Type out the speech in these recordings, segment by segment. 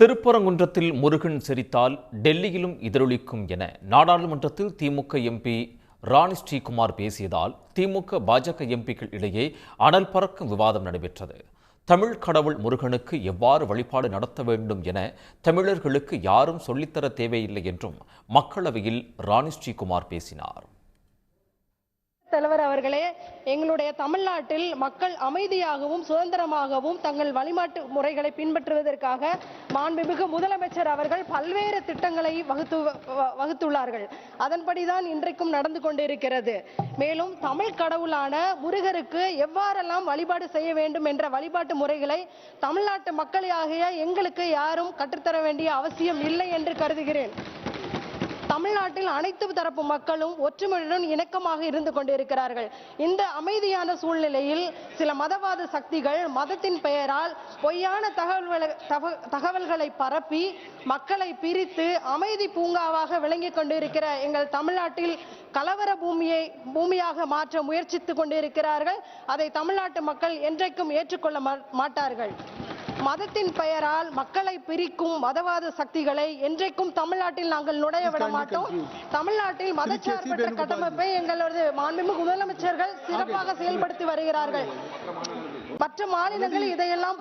திருப்பரங்குன்றத்தில் முருகன் சிரித்தால் டெல்லியிலும் எதிரொலிக்கும் என நாடாளுமன்றத்தில் திமுக எம்பி ராணி ஸ்ரீகுமார் பேசியதால் திமுக பாஜக எம்பிக்கள் இடையே அனல் பறக்கும் விவாதம் நடைபெற்றது. தமிழ் கடவுள் முருகனுக்கு எவ்வாறு வழிபாடு நடத்த வேண்டும் என தமிழர்களுக்கு யாரும் சொல்லித்தர தேவையில்லை என்றும் மக்களவையில் ராணி ஸ்ரீகுமார் பேசினார். தலைவர் அவர்களே, எங்களுடைய தமிழ்நாட்டில் மக்கள் அமைதியாகவும் சுதந்திரமாகவும் தங்கள் வழிபாட்டு முறைகளை பின்பற்றுவதற்காக மாண்புமிகு முதலமைச்சர் அவர்கள் பல்வேறு திட்டங்களை வகுத்துள்ளார்கள். அதன்படிதான் இன்றைக்கும் நடந்து கொண்டிருக்கிறது. மேலும் தமிழ் கடவுளான முருகருக்கு எவ்வாறெல்லாம் வழிபாடு செய்ய வேண்டும் என்ற வழிபாட்டு முறைகளை தமிழ்நாட்டு மக்களாகிய எங்களுக்கு யாரும் கற்றுத்தர வேண்டிய அவசியம் இல்லை என்று கருதுகிறேன். தமிழ்நாட்டில் அனைத்து தரப்பு மக்களும் ஒற்றுமையுடன் இணக்கமாக இருந்து கொண்டிருக்கிறார்கள். இந்த அமைதியான சூழ்நிலையில் சில மதவாத சக்திகள் மதத்தின் பெயரால் பொய்யான தகவல்களை பரப்பி மக்களை பிரித்து அமைதி பூங்காவாக விளங்கிக் கொண்டிருக்கிற எங்கள் தமிழ்நாட்டில் கலவர பூமியாக மாற்ற முயற்சித்துக் கொண்டிருக்கிறார்கள். அதை தமிழ்நாட்டு மக்கள் என்றைக்கும் ஏற்றுக்கொள்ள மாட்டார்கள். மதத்தின் பெயரால் மக்களை பிரிக்கும் மதவாத சக்திகளை என்றைக்கும் தமிழ்நாட்டில் நாங்கள் நுழைய விட மாட்டோம். தமிழ்நாட்டில் மதச்சார்பற்ற கட்டமைப்பை எங்களது மாண்புமிகு முதலமைச்சர்கள் சிறப்பாக செயல்படுத்தி வருகிறார்கள். மற்ற மாநிலங்கள் இதையெல்லாம்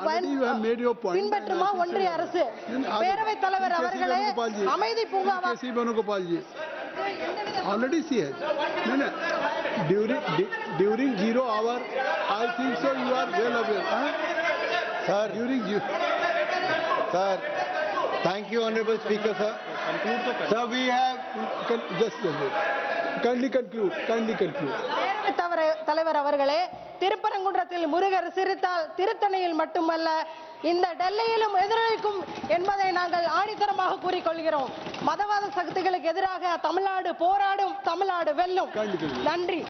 பின்பற்றுமா ஒன்றிய அரசு? பேரவைத் தலைவர் அவர்களே, அமைதி பூங்காவா already see it. No. During 0 hour, I think so you are well aware. Sir, during you. Sir, thank you, Honorable Speaker, sir. Sir, we have just kindly conclude. தலைவர் அவர்களே, திருப்பரங்குன்றத்தில் முருகர் சிரித்தால் திருத்தணியில் மட்டுமல்ல இந்த டெல்லியிலும் எதிரொலிக்கும் என்பதை நாங்கள் ஆணித்தரமாக கூறிக்கொள்கிறோம். மதவாத சக்திகளுக்கு எதிராக தமிழ்நாடு போராடும், தமிழ்நாடு வெல்லும். நன்றி.